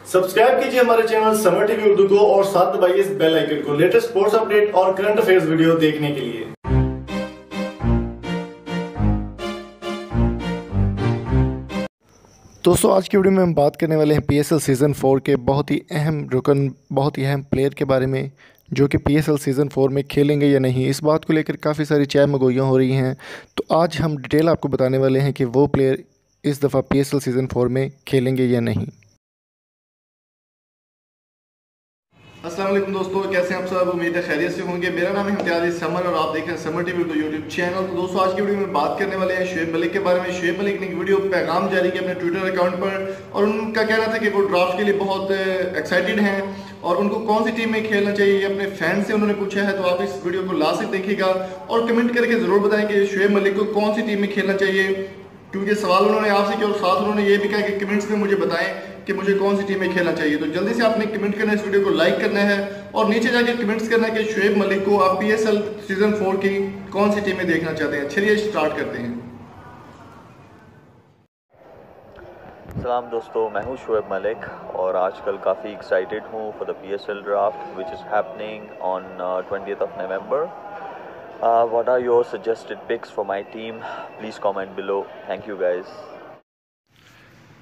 Subscribe कीजिए हमारे channel summer TV Urdu को और साथ दबाइए इस बेल आइकन को लेटेस्ट स्पोर्ट्स अपडेट और करंट अफेयर्स वीडियो देखने के लिए। दोस्तों आज की वीडियो में हम बात करने वाले हैं पीएसएल सीज़न 4 के बहुत ही अहम रुकन, बहुत ही अहम प्लेयर के बारे में जो कि पीएसएल सीज़न 4 में खेलेंगे या नहीं। इस बात को लेकर काफ़ी सारी चहमगोइयाँ हो रही हैं, तो आज हम डिटेल आपको बताने वाले हैं कि वो प्लेयर इस दफ़ा पीएसएल सीज़न 4 में खेलेंगे या नहीं। अस्सलाम वालेकुम दोस्तों, कैसे हैं आप सब? उम्मीद है खैरियत से होंगे। मेरा नाम है इम्तियाज़ समर और आप देख रहे हैं summer TV Urdu YouTube channel. तो दोस्तों आज की वीडियो में बात करने वाले हैं शुएब मलिक के बारे में। शुएब मलिक ने एक वीडियो पैगाम जारी किया अपने ट्विटर अकाउंट पर और उनका कहना था कि वो ड्राफ्ट के लिए बहुत एक्साइटेड हैं और उनको कौन सी टीम में खेलना चाहिए ये अपने फैन से उन्होंने पूछा है। तो आप इस वीडियो को लास्ट तक देखिएगा और कमेंट करके ज़रूर बताएं कि शुएब मलिक को कौन सी टीम में खेलना चाहिए, क्योंकि सवाल उन्होंने आपसे किया और साथ उन्होंने ये भी कहा कि कमेंट्स में मुझे बताएं कि मुझे कौन सी टीम में खेलना चाहिए। तो जल्दी से आपने कमेंट करना है, इस वीडियो को लाइक करना है और नीचे जाके कमेंट्स करना है कि शुएब मलिक को आप पीएसएल सीजन 4 की कौन सी टीम में देखना चाहते हैं। चलिए स्टार्ट करते हैं। सलाम दोस्तों, मैं हूं शुएब मलिक और आजकल काफ़ी एक्साइटेड हूं for the PSL draft which is happening on 20th of November. What are your suggested picks for my team? Please comment below. Thank you guys.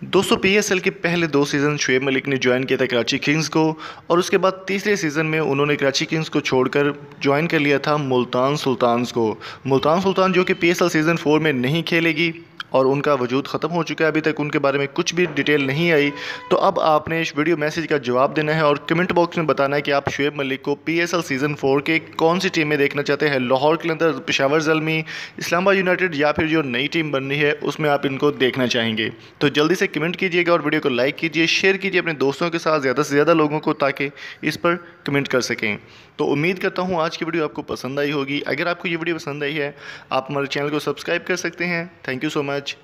दोस्तों पीएसएल के पहले 2 सीज़न शुएब मलिक ने ज्वाइन किया था कराची किंग्स को और उसके बाद तीसरे सीज़न में उन्होंने कराची किंग्स को छोड़कर ज्वाइन कर लिया था मुल्तान सुल्तान्स को। मुल्तान सुल्तान जो कि पीएसएल सीज़न 4 में नहीं खेलेगी और उनका वजूद ख़त्म हो चुका है, अभी तक उनके बारे में कुछ भी डिटेल नहीं आई। तो अब आपने इस वीडियो मैसेज का जवाब देना है और कमेंट बॉक्स में बताना है कि आप शुएब मलिक को पीएसएल सीज़न 4 के कौन सी टीम में देखना चाहते हैं। लाहौर कलंदर, पेशावर ज़ल्मी, इस्लामाबाद यूनाइटेड या फिर जो नई टीम बन रही है उसमें आप इनको देखना चाहेंगे। तो जल्दी से कमेंट कीजिएगा और वीडियो को लाइक कीजिए, शेयर कीजिए अपने दोस्तों के साथ ज़्यादा से ज़्यादा लोगों को, ताकि इस पर कमेंट कर सकें। तो उम्मीद करता हूँ आज की वीडियो आपको पसंद आई होगी। अगर आपको ये वीडियो पसंद आई है आप हमारे चैनल को सब्सक्राइब कर सकते हैं। Thank you so much.